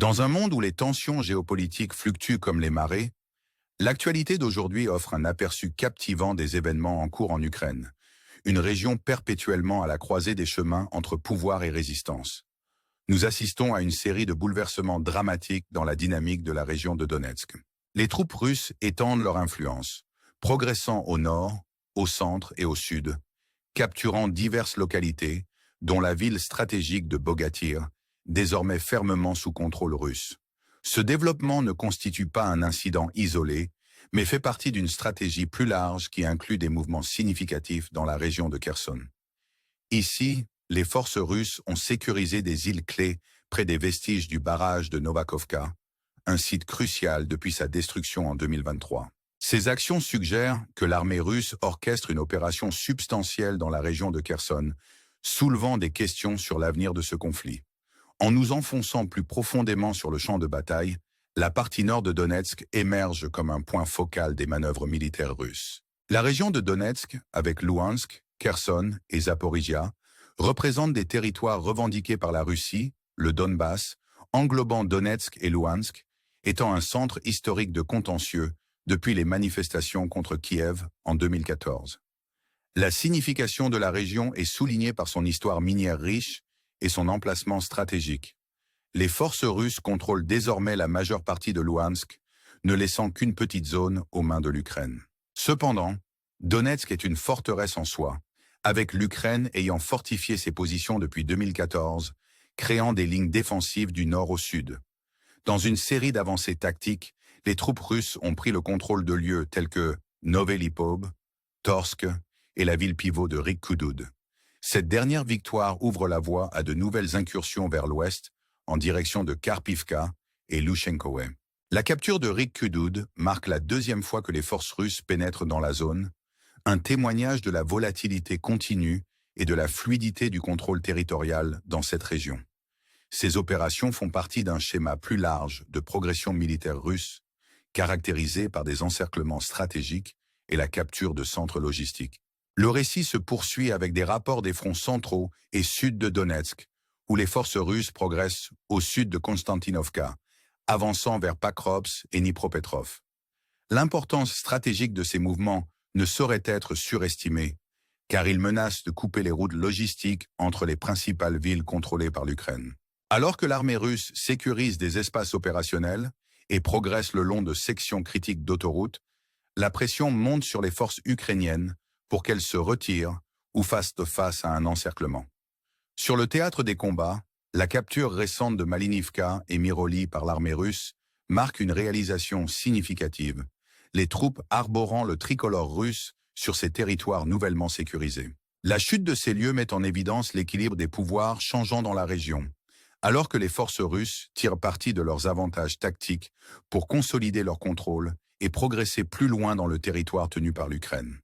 Dans un monde où les tensions géopolitiques fluctuent comme les marées, l'actualité d'aujourd'hui offre un aperçu captivant des événements en cours en Ukraine, une région perpétuellement à la croisée des chemins entre pouvoir et résistance. Nous assistons à une série de bouleversements dramatiques dans la dynamique de la région de Donetsk. Les troupes russes étendent leur influence, progressant au nord, au centre et au sud, capturant diverses localités, dont la ville stratégique de Bogatyr, désormais fermement sous contrôle russe. Ce développement ne constitue pas un incident isolé, mais fait partie d'une stratégie plus large qui inclut des mouvements significatifs dans la région de Kherson. Ici, les forces russes ont sécurisé des îles clés près des vestiges du barrage de Novakovka, un site crucial depuis sa destruction en 2023. Ces actions suggèrent que l'armée russe orchestre une opération substantielle dans la région de Kherson, soulevant des questions sur l'avenir de ce conflit. En nous enfonçant plus profondément sur le champ de bataille, la partie nord de Donetsk émerge comme un point focal des manœuvres militaires russes. La région de Donetsk, avec Louhansk, Kherson et Zaporizhia, représente des territoires revendiqués par la Russie, le Donbass, englobant Donetsk et Louhansk, étant un centre historique de contentieux depuis les manifestations contre Kiev en 2014. La signification de la région est soulignée par son histoire minière riche et son emplacement stratégique. Les forces russes contrôlent désormais la majeure partie de Louhansk, ne laissant qu'une petite zone aux mains de l'Ukraine. Cependant, Donetsk est une forteresse en soi, avec l'Ukraine ayant fortifié ses positions depuis 2014, créant des lignes défensives du nord au sud. Dans une série d'avancées tactiques, les troupes russes ont pris le contrôle de lieux tels que Novelipov, Torsk et la ville pivot de Rikkudud. Cette dernière victoire ouvre la voie à de nouvelles incursions vers l'ouest, en direction de Kharkivka et Lushenkoe. La capture de Rikkudud marque la deuxième fois que les forces russes pénètrent dans la zone, un témoignage de la volatilité continue et de la fluidité du contrôle territorial dans cette région. Ces opérations font partie d'un schéma plus large de progression militaire russe, caractérisé par des encerclements stratégiques et la capture de centres logistiques. Le récit se poursuit avec des rapports des fronts centraux et sud de Donetsk, où les forces russes progressent au sud de Konstantinovka, avançant vers Pakrovsk et Dnipropetrov. L'importance stratégique de ces mouvements ne saurait être surestimée, car ils menacent de couper les routes logistiques entre les principales villes contrôlées par l'Ukraine. Alors que l'armée russe sécurise des espaces opérationnels et progresse le long de sections critiques d'autoroutes, la pression monte sur les forces ukrainiennes pour qu'elles se retirent ou fassent face à un encerclement. Sur le théâtre des combats, la capture récente de Malinivka et Myroly par l'armée russe marque une réalisation significative, les troupes arborant le tricolore russe sur ces territoires nouvellement sécurisés. La chute de ces lieux met en évidence l'équilibre des pouvoirs changeant dans la région, alors que les forces russes tirent parti de leurs avantages tactiques pour consolider leur contrôle et progresser plus loin dans le territoire tenu par l'Ukraine.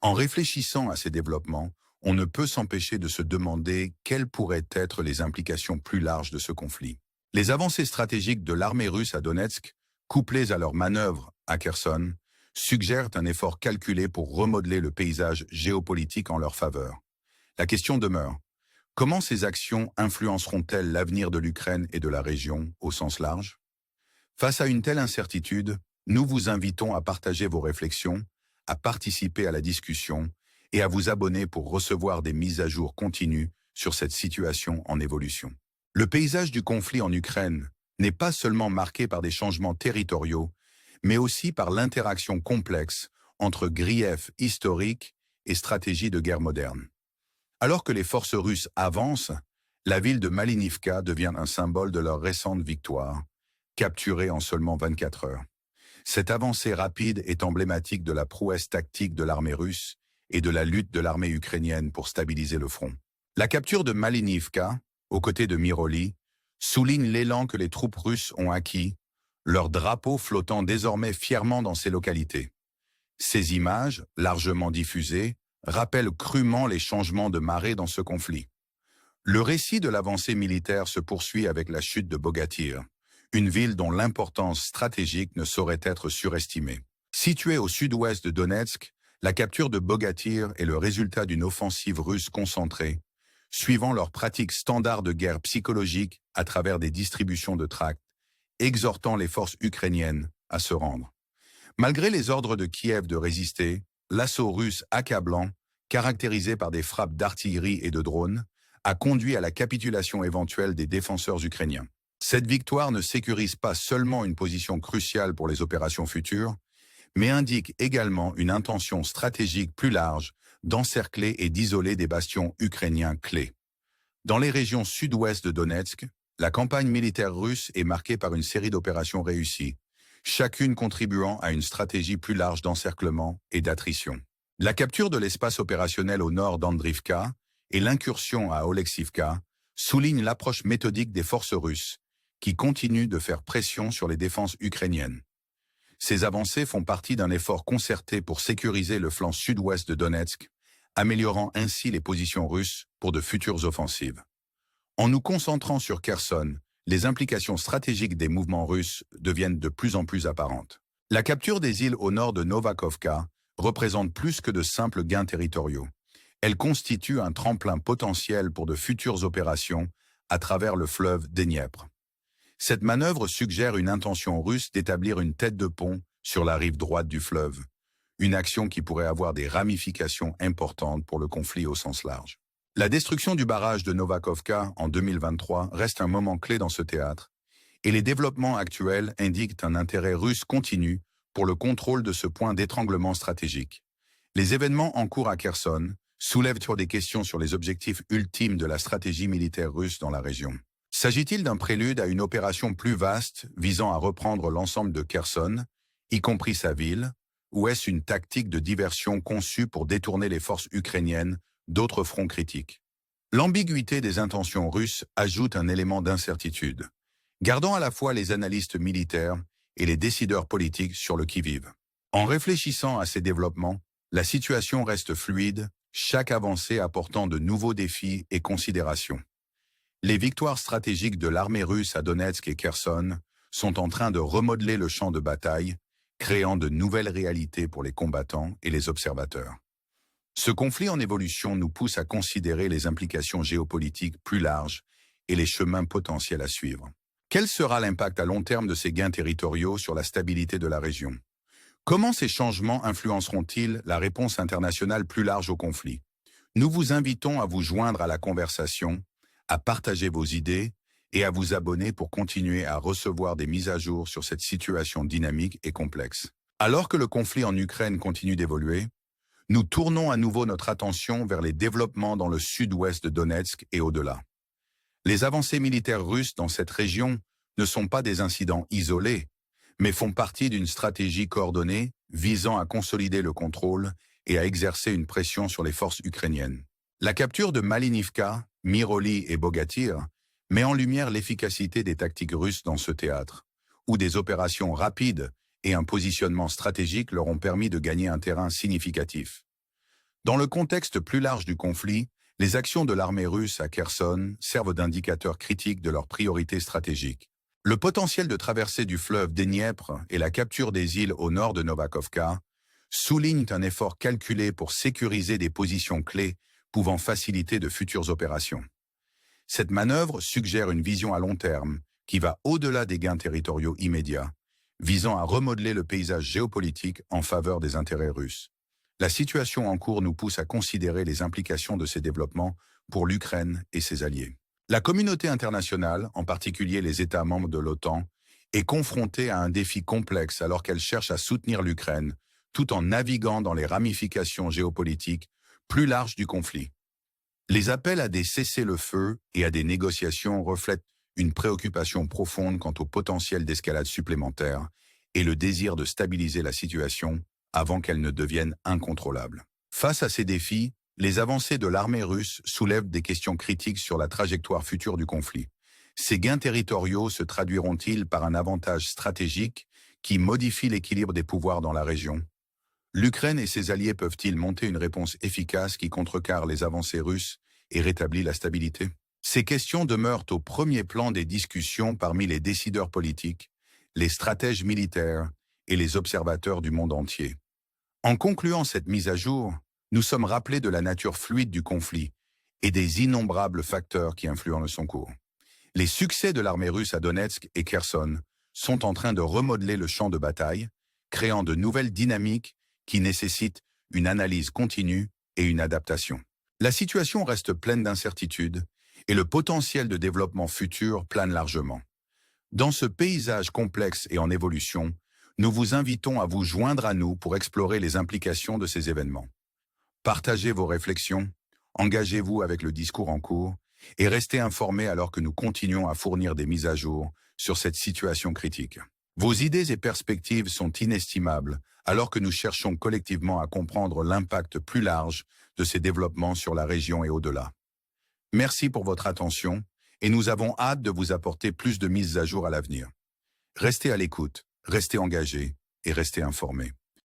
En réfléchissant à ces développements, on ne peut s'empêcher de se demander quelles pourraient être les implications plus larges de ce conflit. Les avancées stratégiques de l'armée russe à Donetsk, couplées à leurs manœuvres à Kherson, suggèrent un effort calculé pour remodeler le paysage géopolitique en leur faveur. La question demeure: comment ces actions influenceront-elles l'avenir de l'Ukraine et de la région au sens large? Face à une telle incertitude, nous vous invitons à partager vos réflexions, à participer à la discussion et à vous abonner pour recevoir des mises à jour continues sur cette situation en évolution. Le paysage du conflit en Ukraine n'est pas seulement marqué par des changements territoriaux, mais aussi par l'interaction complexe entre griefs historiques et stratégies de guerre moderne. Alors que les forces russes avancent, la ville de Malinivka devient un symbole de leur récente victoire, capturée en seulement 24 heures. Cette avancée rapide est emblématique de la prouesse tactique de l'armée russe et de la lutte de l'armée ukrainienne pour stabiliser le front. La capture de Malinivka, aux côtés de Myroly, souligne l'élan que les troupes russes ont acquis, leur drapeau flottant désormais fièrement dans ces localités. Ces images, largement diffusées, rappellent crûment les changements de marée dans ce conflit. Le récit de l'avancée militaire se poursuit avec la chute de Bogatyr, une ville dont l'importance stratégique ne saurait être surestimée. Située au sud-ouest de Donetsk, la capture de Bogatyr est le résultat d'une offensive russe concentrée, suivant leurs pratiques standards de guerre psychologique à travers des distributions de tracts exhortant les forces ukrainiennes à se rendre. Malgré les ordres de Kiev de résister, l'assaut russe accablant, caractérisé par des frappes d'artillerie et de drones, a conduit à la capitulation éventuelle des défenseurs ukrainiens. Cette victoire ne sécurise pas seulement une position cruciale pour les opérations futures, mais indique également une intention stratégique plus large d'encercler et d'isoler des bastions ukrainiens clés. Dans les régions sud-ouest de Donetsk, la campagne militaire russe est marquée par une série d'opérations réussies, chacune contribuant à une stratégie plus large d'encerclement et d'attrition. La capture de l'espace opérationnel au nord d'Andrivka et l'incursion à Oleksivka soulignent l'approche méthodique des forces russes, qui continuent de faire pression sur les défenses ukrainiennes. Ces avancées font partie d'un effort concerté pour sécuriser le flanc sud-ouest de Donetsk, améliorant ainsi les positions russes pour de futures offensives. En nous concentrant sur Kherson, les implications stratégiques des mouvements russes deviennent de plus en plus apparentes. La capture des îles au nord de Novakovka représente plus que de simples gains territoriaux. Elle constitue un tremplin potentiel pour de futures opérations à travers le fleuve Dniepr. Cette manœuvre suggère une intention russe d'établir une tête de pont sur la rive droite du fleuve, une action qui pourrait avoir des ramifications importantes pour le conflit au sens large. La destruction du barrage de Novakovka en 2023 reste un moment clé dans ce théâtre, et les développements actuels indiquent un intérêt russe continu pour le contrôle de ce point d'étranglement stratégique. Les événements en cours à Kherson soulèvent des questions sur les objectifs ultimes de la stratégie militaire russe dans la région. S'agit-il d'un prélude à une opération plus vaste visant à reprendre l'ensemble de Kherson, y compris sa ville, ou est-ce une tactique de diversion conçue pour détourner les forces ukrainiennes d'autres fronts critiques? L'ambiguïté des intentions russes ajoute un élément d'incertitude, gardant à la fois les analystes militaires et les décideurs politiques sur le qui-vive. En réfléchissant à ces développements, la situation reste fluide, chaque avancée apportant de nouveaux défis et considérations. Les victoires stratégiques de l'armée russe à Donetsk et Kherson sont en train de remodeler le champ de bataille, créant de nouvelles réalités pour les combattants et les observateurs. Ce conflit en évolution nous pousse à considérer les implications géopolitiques plus larges et les chemins potentiels à suivre. Quel sera l'impact à long terme de ces gains territoriaux sur la stabilité de la région? Comment ces changements influenceront-ils la réponse internationale plus large au conflit? Nous vous invitons à vous joindre à la conversation, à partager vos idées et à vous abonner pour continuer à recevoir des mises à jour sur cette situation dynamique et complexe. Alors que le conflit en Ukraine continue d'évoluer, nous tournons à nouveau notre attention vers les développements dans le sud-ouest de Donetsk et au-delà. Les avancées militaires russes dans cette région ne sont pas des incidents isolés, mais font partie d'une stratégie coordonnée visant à consolider le contrôle et à exercer une pression sur les forces ukrainiennes. La capture de Malinivka, Myroly et Bogatyr met en lumière l'efficacité des tactiques russes dans ce théâtre, où des opérations rapides et un positionnement stratégique leur ont permis de gagner un terrain significatif. Dans le contexte plus large du conflit, les actions de l'armée russe à Kherson servent d'indicateurs critiques de leurs priorités stratégiques. Le potentiel de traversée du fleuve Dniepr et la capture des îles au nord de Novakovka soulignent un effort calculé pour sécuriser des positions clés pouvant faciliter de futures opérations. Cette manœuvre suggère une vision à long terme qui va au-delà des gains territoriaux immédiats, visant à remodeler le paysage géopolitique en faveur des intérêts russes. La situation en cours nous pousse à considérer les implications de ces développements pour l'Ukraine et ses alliés. La communauté internationale, en particulier les États membres de l'OTAN, est confrontée à un défi complexe alors qu'elle cherche à soutenir l'Ukraine, tout en naviguant dans les ramifications géopolitiques plus larges du conflit. Les appels à des cessez-le-feu et à des négociations reflètent une préoccupation profonde quant au potentiel d'escalade supplémentaire et le désir de stabiliser la situation avant qu'elle ne devienne incontrôlable. Face à ces défis, les avancées de l'armée russe soulèvent des questions critiques sur la trajectoire future du conflit. Ces gains territoriaux se traduiront-ils par un avantage stratégique qui modifie l'équilibre des pouvoirs dans la région? L'Ukraine et ses alliés peuvent-ils monter une réponse efficace qui contrecarre les avancées russes et rétablit la stabilité? Ces questions demeurent au premier plan des discussions parmi les décideurs politiques, les stratèges militaires et les observateurs du monde entier. En concluant cette mise à jour, nous sommes rappelés de la nature fluide du conflit et des innombrables facteurs qui influencent son cours. Les succès de l'armée russe à Donetsk et Kherson sont en train de remodeler le champ de bataille, créant de nouvelles dynamiques qui nécessitent une analyse continue et une adaptation. La situation reste pleine d'incertitudes et le potentiel de développement futur plane largement. Dans ce paysage complexe et en évolution, nous vous invitons à vous joindre à nous pour explorer les implications de ces événements. Partagez vos réflexions, engagez-vous avec le discours en cours et restez informés alors que nous continuons à fournir des mises à jour sur cette situation critique. Vos idées et perspectives sont inestimables alors que nous cherchons collectivement à comprendre l'impact plus large de ces développements sur la région et au-delà. Merci pour votre attention et nous avons hâte de vous apporter plus de mises à jour à l'avenir. Restez à l'écoute, restez engagés et restez informés.